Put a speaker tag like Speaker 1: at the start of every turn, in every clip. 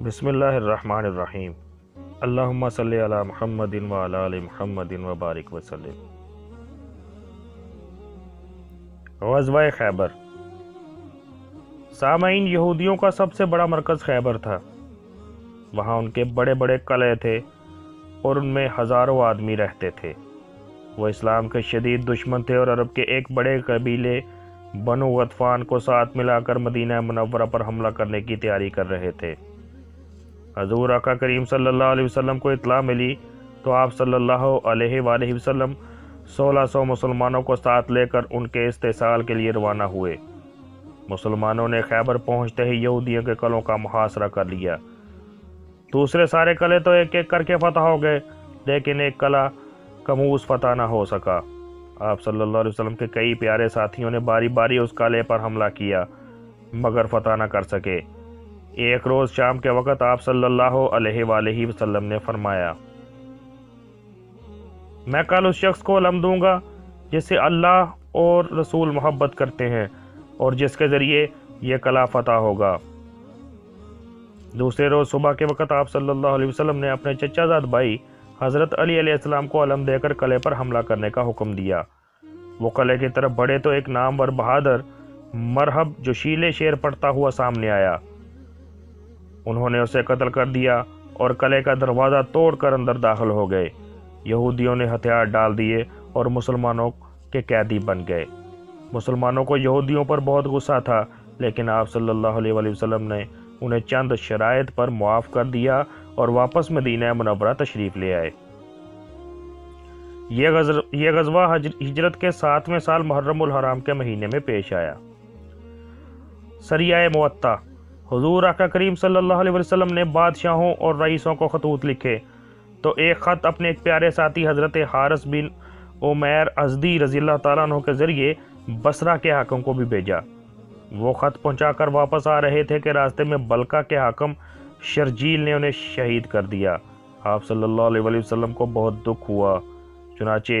Speaker 1: بسم اللہ الرحمن الرحیم۔ اللہم صلی علی محمد و علی آل محمد و بارک وسلم۔ غزوہ خیبر۔ سامعین، یہودیوں کا سب سے بڑا مرکز خیبر تھا۔ وہاں ان کے بڑے بڑے قلعے تھے اور ان میں ہزاروں آدمی رہتے تھے۔ وہ اسلام کے شدید دشمن تھے اور عرب کے ایک بڑے قبیلے بنو غطفان کو ساتھ ملا کر مدینہ منورہ پر حملہ کرنے کی تیاری کر رہے تھے۔ حضور آقا کریم صلی اللہ علیہ وسلم کو اطلاع ملی تو آپ صلی اللہ علیہ وآلہ وسلم 1600 مسلمانوں کو ساتھ لے کر ان کے استحصال کے لیے روانہ ہوئے۔ مسلمانوں نے خیبر پہنچتے ہی یہودیوں کے قلعوں کا محاصرہ کر لیا۔ دوسرے سارے قلعے تو ایک ایک کر کے فتح ہو گئے، لیکن ایک قلعہ کموز فتح نہ ہو سکا۔ آپ صلی اللہ علیہ وسلم کے کئی پیارے ساتھیوں نے باری باری اس قلعے پر حملہ کیا مگر فتح نہ کر سکے۔ ایک روز شام کے وقت آپ صلی اللہ علیہ وآلہ وسلم نے فرمایا، میں کل اس شخص کو علم دوں گا جس سے اللہ اور رسول محبت کرتے ہیں اور جس کے ذریعے یہ قلعہ فتح ہوگا۔ دوسرے روز صبح کے وقت آپ صلی اللہ علیہ وسلم نے اپنے چچا زاد بھائی حضرت علی علیہ السلام کو علم دے کر قلعے پر حملہ کرنے کا حکم دیا۔ وہ قلعے کی طرف بڑھے تو ایک نامور بہادر مرہب جوشیلے شیر پڑتا ہوا سامنے آیا۔ انہوں نے اسے قتل کر دیا اور قلعے کا دروازہ توڑ کر اندر داخل ہو گئے۔ یہودیوں نے ہتھیار ڈال دیے اور مسلمانوں کے قیدی بن گئے۔ مسلمانوں کو یہودیوں پر بہت غصہ تھا، لیکن آپ صلی اللہ علیہ وآلہ وسلم نے انہیں چند شرائط پر معاف کر دیا اور واپس مدینہ منورہ تشریف لے آئے۔ یہ غزوہ ہجرت کے 7ویں سال محرم الحرام کے مہینے میں پیش آیا۔ سریہ موطا۔ حضور آقا کریم صلی اللہ علیہ وسلم نے بادشاہوں اور رئیسوں کو خطوط لکھے تو ایک خط اپنے ایک پیارے ساتھی حضرت حارث بن عمیر ازدی رضی اللہ تعالیٰ عنہ کے ذریعے بصرہ کے حاکم کو بھی بھیجا۔ وہ خط پہنچا کر واپس آ رہے تھے کہ راستے میں بلقا کے حاکم شرجیل نے انہیں شہید کر دیا۔ آپ صلی اللہ علیہ وسلم کو بہت دکھ ہوا۔ چنانچہ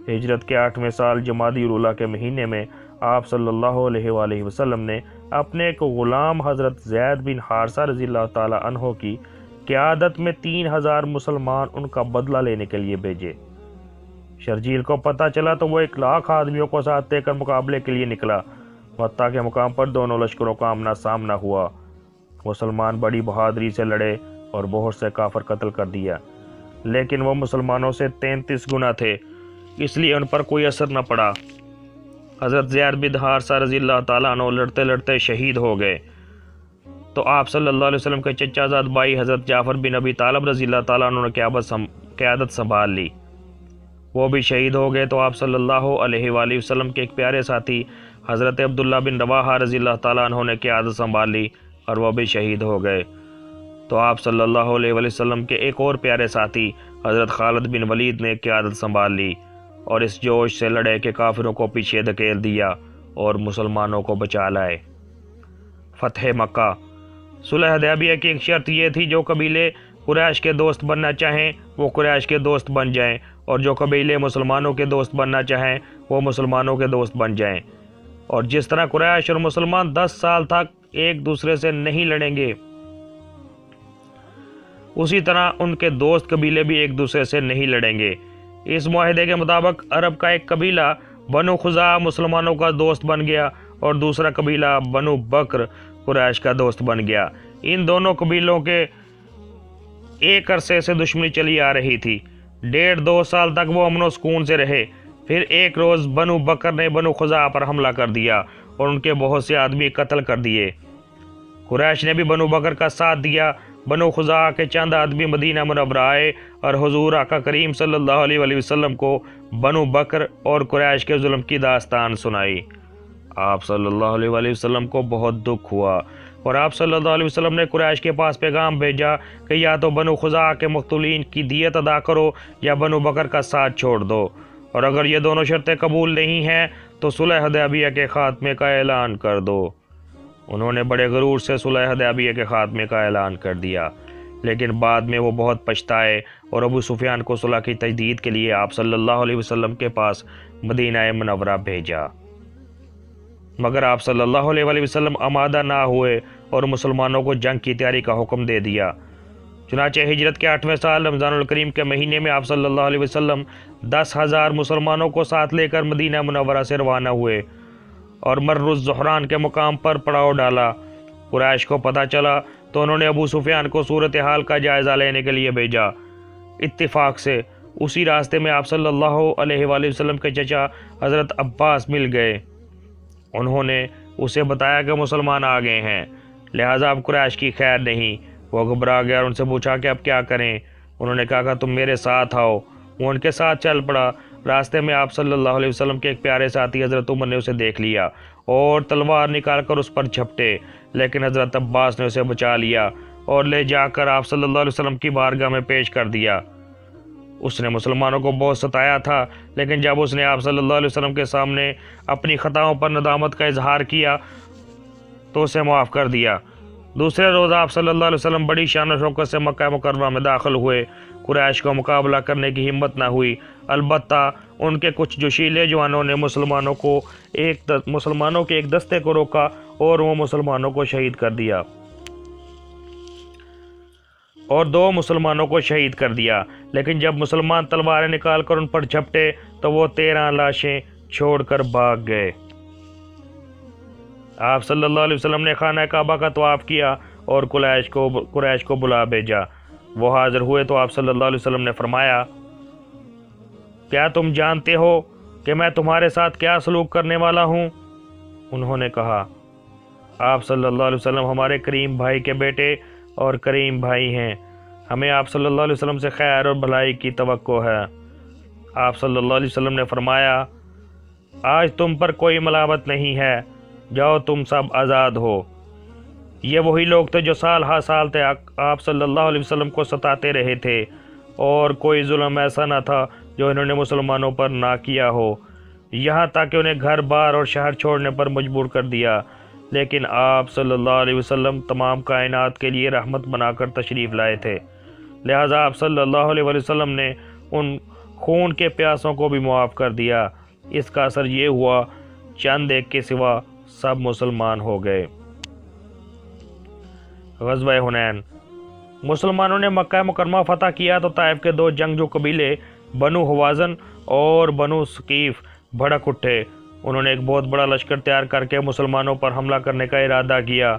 Speaker 1: ہجرت کے 8ویں سال جمادی الاولیٰ کے مہینے میں آپ صلی اللہ علیہ وآلہ وسلم نے اپنے ایک غلام حضرت زید بن حارثہ رضی اللہ تعالیٰ عنہ کی قیادت میں 3000 مسلمان ان کا بدلہ لینے کے لیے بھیجے۔ شرجیل کو پتہ چلا تو وہ 1,00,000 آدمیوں کو ساتھ لے کر مقابلے کے لیے نکلا۔ مؤتہ کے مقام پر دونوں لشکروں کا آمنا سامنا ہوا۔ مسلمان بڑی بہادری سے لڑے اور بہت سے کافر قتل کر دیا، لیکن وہ مسلمانوں سے 33 گنا تھے، اس لیے ان پر کوئی اثر نہ پڑا۔ حضرت زید بن حارثہ رضی اللہ تعالیٰ عنہ لڑتے لڑتے شہید ہو گئے تو آپ صلی اللہ علیہ وسلم کے چچا زاد بھائی حضرت جعفر بن ابی طالب رضی اللہ تعالیٰ عنہ نے قیادت سنبھال لی۔ وہ بھی شہید ہو گئے تو آپ صلی اللہ علیہ وآلہ وسلم کے ایک پیارے ساتھی حضرت عبداللہ بن رواحہ رضی اللہ تعالیٰ عنہ نے قیادت سنبھال لی اور وہ بھی شہید ہو گئے تو آپ صلی اللہ علیہ وآلہ وسلم کے ایک اور پیارے ساتھی حضرت خالد بن ولید نے قیادت سنبھال لی اور اس جوش سے لڑے کہ کافروں کو پیچھے دھکیل دیا اور مسلمانوں کو بچا لائے۔ فتح مکہ۔ صلح حدیبیہ کی ایک شرط یہ تھی، جو قبیلے قریش کے دوست بننا چاہیں وہ قریش کے دوست بن جائیں، اور جو قبیلے مسلمانوں کے دوست بننا چاہیں وہ مسلمانوں کے دوست بن جائیں، اور جس طرح قریش اور مسلمان 10 سال تک ایک دوسرے سے نہیں لڑیں گے، اسی طرح ان کے دوست قبیلے بھی ایک دوسرے سے نہیں لڑیں گے۔ اس معاہدے کے مطابق عرب کا ایک قبیلہ بنو خزاعہ مسلمانوں کا دوست بن گیا اور دوسرا قبیلہ بنو بکر قریش کا دوست بن گیا۔ ان دونوں قبیلوں کے ایک عرصے سے دشمنی چلی آ رہی تھی۔ 1.5-2 سال تک وہ امن و سکون سے رہے۔ پھر ایک روز بنو بکر نے بنو خزاعہ پر حملہ کر دیا اور ان کے بہت سے آدمی قتل کر دیے۔ قریش نے بھی بنو بکر کا ساتھ دیا۔ بنو خزاعہ کے چند آدمی مدینہ منورہ آئے اور حضور آقا کریم صلی اللہ علیہ وآلہ وسلم کو بنو بکر اور قریش کے ظلم کی داستان سنائی۔ آپ صلی اللہ علیہ وآلہ وسلم کو بہت دکھ ہوا اور آپ صلی اللہ علیہ وسلم نے قریش کے پاس پیغام بھیجا کہ یا تو بنو خزاعہ کے مقتولین کی دیت ادا کرو یا بنو بکر کا ساتھ چھوڑ دو، اور اگر یہ دونوں شرطیں قبول نہیں ہیں تو صلح حدیبیہ کے خاتمے کا اعلان کر دو۔ انہوں نے بڑے غرور سے صلح حدیبیہ کے خاتمے کا اعلان کر دیا، لیکن بعد میں وہ بہت پچھتائے اور ابو سفیان کو صلح کی تجدید کے لیے آپ صلی اللہ علیہ وسلم کے پاس مدینہ منورہ بھیجا، مگر آپ صلی اللہ علیہ وسلم آمادہ نہ ہوئے اور مسلمانوں کو جنگ کی تیاری کا حکم دے دیا۔ چنانچہ ہجرت کے 8ویں سال رمضان الکریم کے مہینے میں آپ صلی اللہ علیہ وسلم 10,000 مسلمانوں کو ساتھ لے کر مدینہ منورہ سے روانہ ہوئے اور مر الزہران کے مقام پر پڑاؤ ڈالا۔ قریش کو پتہ چلا تو انہوں نے ابو سفیان کو صورتحال کا جائزہ لینے کے لیے بھیجا۔ اتفاق سے اسی راستے میں آپ صلی اللہ علیہ وآلہ وسلم کے چچا حضرت عباس مل گئے۔ انہوں نے اسے بتایا کہ مسلمان آ گئے ہیں، لہٰذا اب قریش کی خیر نہیں۔ وہ گھبرا گیا اور ان سے پوچھا کہ اب کیا کریں؟ انہوں نے کہا کہ تم میرے ساتھ آؤ۔ وہ ان کے ساتھ چل پڑا۔ راستے میں آپ صلی اللہ علیہ وسلم کے ایک پیارے ساتھی حضرت عمر نے اسے دیکھ لیا اور تلوار نکال کر اس پر جھپٹے، لیکن حضرت عباس نے اسے بچا لیا اور لے جا کر آپ صلی اللہ علیہ وسلم کی بارگاہ میں پیش کر دیا۔ اس نے مسلمانوں کو بہت ستایا تھا، لیکن جب اس نے آپ صلی اللہ علیہ وسلم کے سامنے اپنی خطاؤں پر ندامت کا اظہار کیا تو اسے معاف کر دیا۔ دوسرے روز آپ صلی اللہ علیہ وسلم بڑی شان و شوکت سے مکہ مکرمہ میں داخل ہوئے۔ قریش کو مقابلہ کرنے کی ہمت نہ ہوئی، البتہ ان کے کچھ جوشیلے جوانوں نے مسلمانوں کے ایک دستے کو روکا اور وہ مسلمانوں کو شہید کر دیا اور 2 مسلمانوں کو شہید کر دیا۔ لیکن جب مسلمان تلواریں نکال کر ان پر جھپٹے تو وہ 13 لاشیں چھوڑ کر بھاگ گئے۔ آپ صلی اللہ علیہ وسلم نے خانہ کعبہ کا طواف کیا اور قریش کو بلا بھیجا۔ وہ حاضر ہوئے تو آپ صلی اللہ علیہ وسلم نے فرمایا، کیا تم جانتے ہو کہ میں تمہارے ساتھ کیا سلوک کرنے والا ہوں؟ انہوں نے کہا، آپ صلی اللہ علیہ وسلم ہمارے کریم بھائی کے بیٹے اور کریم بھائی ہیں، ہمیں آپ صلی اللہ علیہ وسلم سے خیر اور بھلائی کی توقع ہے۔ آپ صلی اللہ علیہ وسلم نے فرمایا، آج تم پر کوئی ملامت نہیں ہے، جاؤ تم سب آزاد ہو۔ یہ وہی لوگ تھے جو سال ہا سال تک آپ صلی اللہ علیہ وسلم کو ستاتے رہے تھے، اور کوئی ظلم ایسا نہ تھا جو انہوں نے مسلمانوں پر نہ کیا ہو، یہاں تک کہ انہیں گھر بار اور شہر چھوڑنے پر مجبور کر دیا۔ لیکن آپ صلی اللہ علیہ وسلم تمام کائنات کے لیے رحمت بنا کر تشریف لائے تھے، لہٰذا آپ صلی اللہ علیہ وسلم نے ان خون کے پیاسوں کو بھی معاف کر دیا۔ اس کا اثر یہ ہوا چند ایک کے سوا سب مسلمان ہو گئے۔ غزوہ حنین۔ مسلمانوں نے مکہ مکرمہ فتح کیا تو طائف کے 2 جنگجو قبیلے بنو حوازن اور بنو ثقیف بھڑک اٹھے۔ انہوں نے ایک بہت بڑا لشکر تیار کر کے مسلمانوں پر حملہ کرنے کا ارادہ کیا۔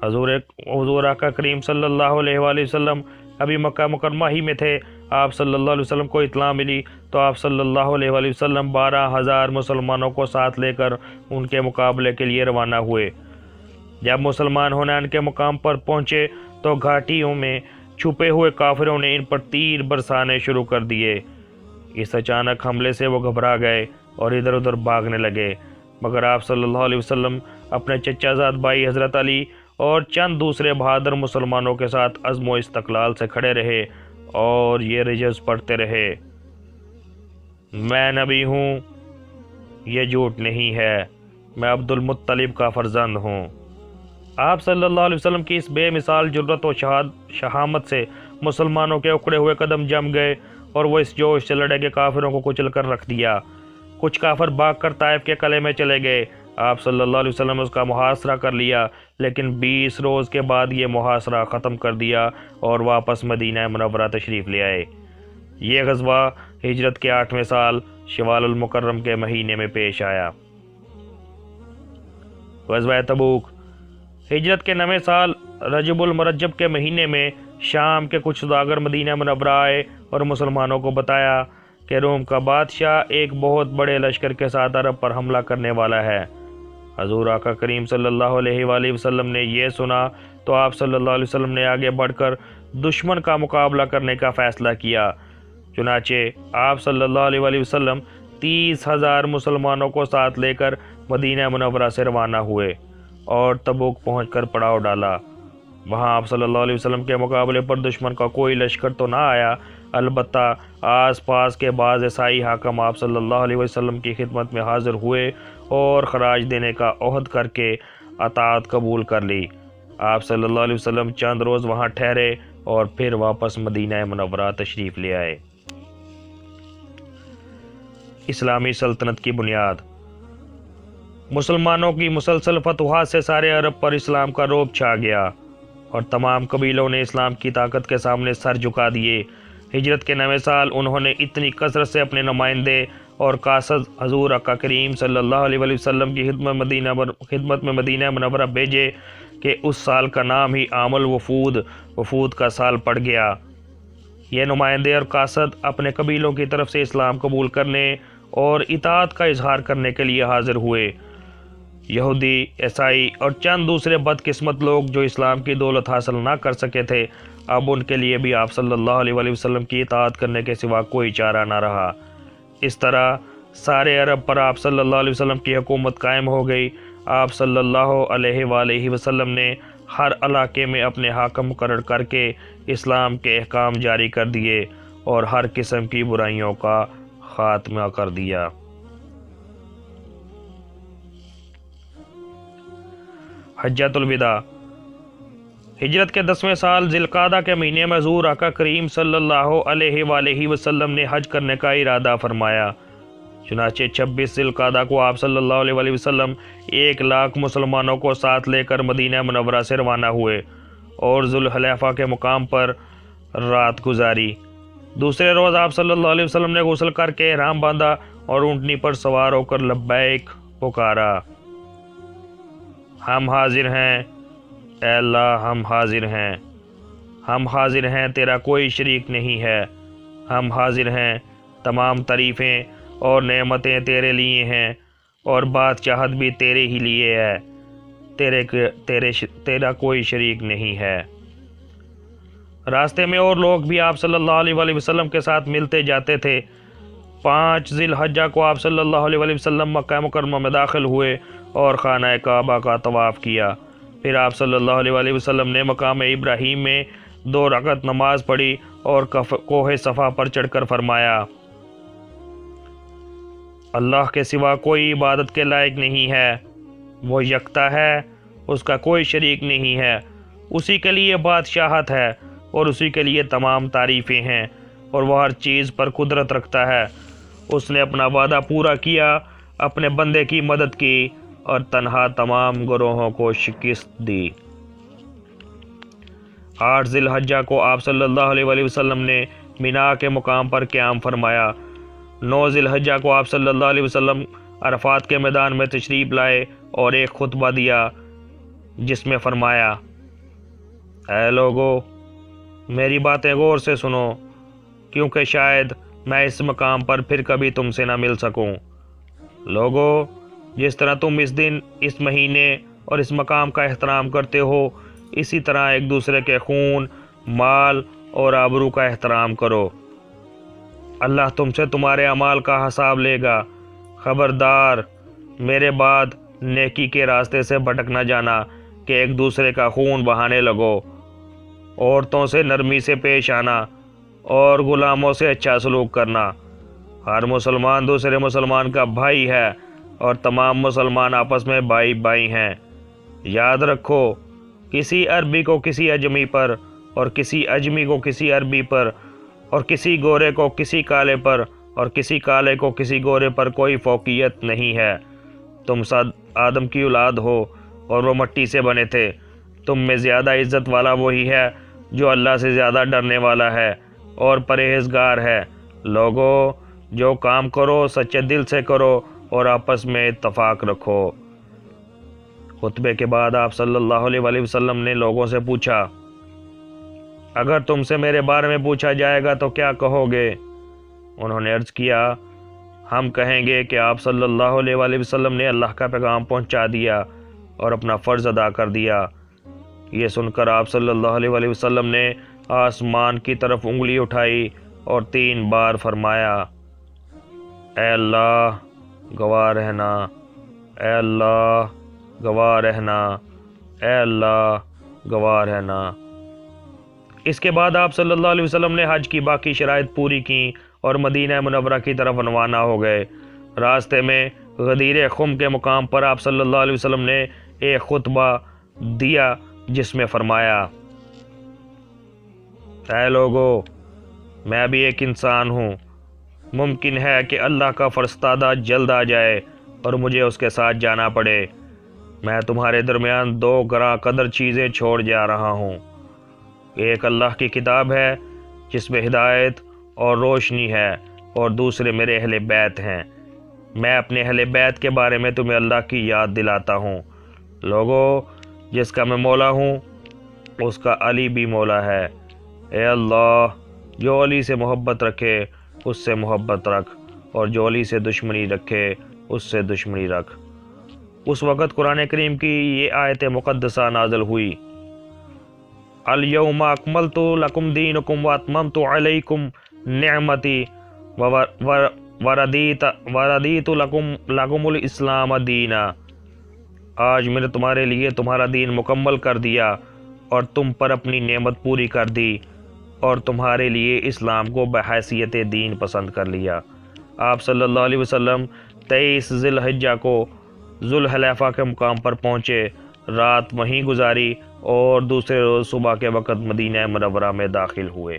Speaker 1: حضور آقا کریم صلی اللہ علیہ وآلہ وسلم ابھی مکہ مکرمہ ہی میں تھے۔ آپ صلی اللہ علیہ وسلم کو اطلاع ملی تو آپ صلی اللہ علیہ وآلہ وسلم 12,000 مسلمانوں کو ساتھ لے کر ان کے مقابلے کے لیے روانہ ہوئے۔ جب مسلمان حنین کے مقام پر پہنچے تو گھاٹیوں میں چھپے ہوئے کافروں نے ان پر تیر برسانے شروع کر دیے۔ اس اچانک حملے سے وہ گھبرا گئے اور ادھر ادھر بھاگنے لگے، مگر آپ صلی اللہ علیہ وسلم اپنے چچا زاد بھائی حضرت علی اور چند دوسرے بہادر مسلمانوں کے ساتھ عزم و استقلال سے کھڑے رہے اور یہ رجز پڑھتے رہے، میں نبی ہوں، یہ جھوٹ نہیں ہے، میں عبد المطلب کا فرزند ہوں۔ آپ صلی اللہ علیہ وسلم کی اس بے مثال جرأت و شہامت سے مسلمانوں کے اکھڑے ہوئے قدم جم گئے اور وہ اس جوش سے لڑے کہ کافروں کو کچل کر رکھ دیا۔ کچھ کافر بھاگ کر طائف کے قلعے میں چلے گئے۔ آپ صلی اللہ علیہ وسلم نے اس کا محاصرہ کر لیا، لیکن 20 روز کے بعد یہ محاصرہ ختم کر دیا اور واپس مدینہ منورہ تشریف لے آئے۔ یہ غزوہ ہجرت کے 8ویں سال شوال المکرم کے مہینے میں پیش آیا۔ غزوہ تبوک۔ ہجرت کے 9ویں سال رجب المرجب کے مہینے میں شام کے کچھ سوداگر مدینہ منورہ آئے اور مسلمانوں کو بتایا کہ روم کا بادشاہ ایک بہت بڑے لشکر کے ساتھ عرب پر حملہ کرنے والا ہے۔ حضور آقا کریم صلی اللہ علیہ وآلہ وسلم نے یہ سنا تو آپ صلی اللہ علیہ وسلم نے آگے بڑھ کر دشمن کا مقابلہ کرنے کا فیصلہ کیا۔ چنانچہ آپ صلی اللہ علیہ وآلہ وسلم 30,000 مسلمانوں کو ساتھ لے کر مدینہ منورہ سے روانہ ہوئے اور تبوک پہنچ کر پڑاؤ ڈالا۔ وہاں آپ صلی اللہ علیہ وسلم کے مقابلے پر دشمن کا کوئی لشکر تو نہ آیا، البتہ آس پاس کے بعض عیسائی حاکم آپ صلی اللہ علیہ وسلم کی خدمت میں حاضر ہوئے اور خراج دینے کا عہد کر کے اطاعت قبول کر لی۔ آپ صلی اللہ علیہ وسلم چند روز وہاں ٹھہرے اور پھر واپس مدینہ منورہ تشریف لے آئے۔ اسلامی سلطنت کی بنیاد۔ مسلمانوں کی مسلسل فتوحات سے سارے عرب پر اسلام کا رعب چھا گیا اور تمام قبیلوں نے اسلام کی طاقت کے سامنے سر جھکا دیے۔ ہجرت کے 9ویں سال انہوں نے اتنی کثرت سے اپنے نمائندے اور قاصد حضور آقا کریم صلی اللہ علیہ وآلہ وسلم کی خدمت میں مدینہ منورہ بھیجے کہ اس سال کا نام ہی عام الوفود، وفود کا سال پڑ گیا۔ یہ نمائندے اور قاصد اپنے قبیلوں کی طرف سے اسلام قبول کرنے اور اطاعت کا اظہار کرنے کے لیے حاضر ہوئے۔ یہودی، عیسائی اور چند دوسرے بدقسمت لوگ جو اسلام کی دولت حاصل نہ کر سکے تھے، اب ان کے لیے بھی آپ صلی اللہ علیہ وآلہ وسلم کی اطاعت کرنے کے سوا کوئی چارہ نہ رہا۔ اس طرح سارے عرب پر آپ صلی اللہ علیہ وسلم کی حکومت قائم ہو گئی۔ آپ صلی اللہ علیہ وآلہ وسلم نے ہر علاقے میں اپنے حاکم مقرر کر کے اسلام کے احکام جاری کر دیے اور ہر قسم کی برائیوں کا خاتمہ کر دیا۔ حجۃ الوداع۔ ہجرت کے 10ویں سال ذی القعدہ کے مہینے میں حضور آقا کریم صلی اللہ علیہ وآلہ وسلم نے حج کرنے کا ارادہ فرمایا۔ چنانچہ 26 ذی القعدہ کو آپ صلی اللہ علیہ وآلہ وسلم 1,00,000 مسلمانوں کو ساتھ لے کر مدینہ منورہ سے روانہ ہوئے اور ذوالحلیفہ کے مقام پر رات گزاری۔ دوسرے روز آپ صلی اللہ علیہ وسلم نے غسل کر کے احرام باندھا اور اونٹنی پر سوار ہو کر لبیک پکارا، ہم حاضر ہیں اے اللہ، ہم حاضر ہیں، ہم حاضر ہیں، تیرا کوئی شریک نہیں ہے، ہم حاضر ہیں، تمام تعریفیں اور نعمتیں تیرے لیے ہیں اور بادشاہت بھی تیرے ہی لیے ہے، تیرا کوئی شریک نہیں ہے۔ راستے میں اور لوگ بھی آپ صلی اللہ علیہ وآلہ وسلم کے ساتھ ملتے جاتے تھے۔ 5 ذی الحجہ کو آپ صلی اللہ علیہ وآلہ وسلم مکہ مکرمہ میں داخل ہوئے اور خانہ کعبہ کا طواف کیا۔ پھر آپ صلی اللہ علیہ وآلہ وسلم نے مقام ابراہیم میں 2 رکعت نماز پڑھی اور کوہ صفا پر چڑھ کر فرمایا، اللہ کے سوا کوئی عبادت کے لائق نہیں ہے، وہ یکتا ہے، اس کا کوئی شریک نہیں ہے، اسی کے لیے بادشاہت ہے اور اسی کے لیے تمام تعریفیں ہیں اور وہ ہر چیز پر قدرت رکھتا ہے۔ اس نے اپنا وعدہ پورا کیا، اپنے بندے کی مدد کی اور تنہا تمام گروہوں کو شکست دی۔ 8 ذی الحجہ کو آپ صلی اللہ علیہ وآلہ وسلم نے مینا کے مقام پر قیام فرمایا۔ 9 ذی الحجہ کو آپ صلی اللہ علیہ وسلم عرفات کے میدان میں تشریف لائے اور ایک خطبہ دیا جس میں فرمایا، اے لوگو، میری باتیں غور سے سنو، کیونکہ شاید میں اس مقام پر پھر کبھی تم سے نہ مل سکوں۔ لوگو، جس طرح تم اس دن، اس مہینے اور اس مقام کا احترام کرتے ہو، اسی طرح ایک دوسرے کے خون، مال اور آبرو کا احترام کرو۔ اللہ تم سے تمہارے اعمال کا حساب لے گا۔ خبردار، میرے بعد نیکی کے راستے سے بھٹک نہ جانا کہ ایک دوسرے کا خون بہانے لگو، عورتوں سے نرمی سے پیش آنا اور غلاموں سے اچھا سلوک کرنا۔ ہر مسلمان دوسرے مسلمان کا بھائی ہے اور تمام مسلمان آپس میں بھائی بھائی ہیں۔ یاد رکھو، کسی عربی کو کسی اجمی پر اور کسی اجمی کو کسی عربی پر اور کسی گورے کو کسی کالے پر اور کسی کالے کو کسی گورے پر کوئی فوقیت نہیں ہے۔ تم سب آدم کی اولاد ہو اور وہ مٹی سے بنے تھے۔ تم میں زیادہ عزت والا وہی ہے جو اللہ سے زیادہ ڈرنے والا ہے اور پرہیزگار ہے۔ لوگو، جو کام کرو سچے دل سے کرو اور آپس میں اتفاق رکھو۔ خطبے کے بعد آپ صلی اللہ علیہ وآلہ وسلم نے لوگوں سے پوچھا، اگر تم سے میرے بارے میں پوچھا جائے گا تو کیا کہو گے؟ انہوں نے عرض کیا، ہم کہیں گے کہ آپ صلی اللہ علیہ وآلہ وسلم نے اللہ کا پیغام پہنچا دیا اور اپنا فرض ادا کر دیا۔ یہ سن کر آپ صلی اللہ علیہ وآلہ وسلم نے آسمان کی طرف انگلی اٹھائی اور 3 بار فرمایا، اے اللہ گواہ رہنا، اے اللہ گواہ رہنا، اے اللہ گواہ رہنا۔ اس کے بعد آپ صلی اللہ علیہ وسلم نے حج کی باقی شرائط پوری کی اور مدینہ منورہ کی طرف روانہ ہو گئے۔ راستے میں غدیر خم کے مقام پر آپ صلی اللہ علیہ وسلم نے ایک خطبہ دیا جس میں فرمایا، اے لوگو، میں بھی ایک انسان ہوں، ممکن ہے کہ اللہ کا فرستادہ جلد آ جائے اور مجھے اس کے ساتھ جانا پڑے، میں تمہارے درمیان دو گراں قدر چیزیں چھوڑ جا رہا ہوں۔ ایک اللہ کی کتاب ہے جس میں ہدایت اور روشنی ہے، اور دوسرے میرے اہل بیت ہیں۔ میں اپنے اہل بیت کے بارے میں تمہیں اللہ کی یاد دلاتا ہوں۔ لوگو، جس کا میں مولا ہوں اس کا علی بھی مولا ہے۔ اے اللہ، جو علی سے محبت رکھے اس سے محبت رکھ، اور جو علی سے دشمنی رکھے اس سے دشمنی رکھ۔ اس وقت قرآن کریم کی یہ آیت مقدسہ نازل ہوئی، الیوم اکملت لکم دینکم واتممت علیکم نعمتی وردیت لکم الاسلام دینا۔ آج میں نے تمہارے لیے تمہارا دین مکمل کر دیا اور تم پر اپنی نعمت پوری کر دی، اور تمہارے لیے اسلام کو بحیثیت دین پسند کر لیا۔ آپ صلی اللہ علیہ وسلم 23 ذی الحجہ کو ذوالحلیفہ کے مقام پر پہنچے، رات وہیں گزاری اور دوسرے روز صبح کے وقت مدینہ منورہ میں داخل ہوئے۔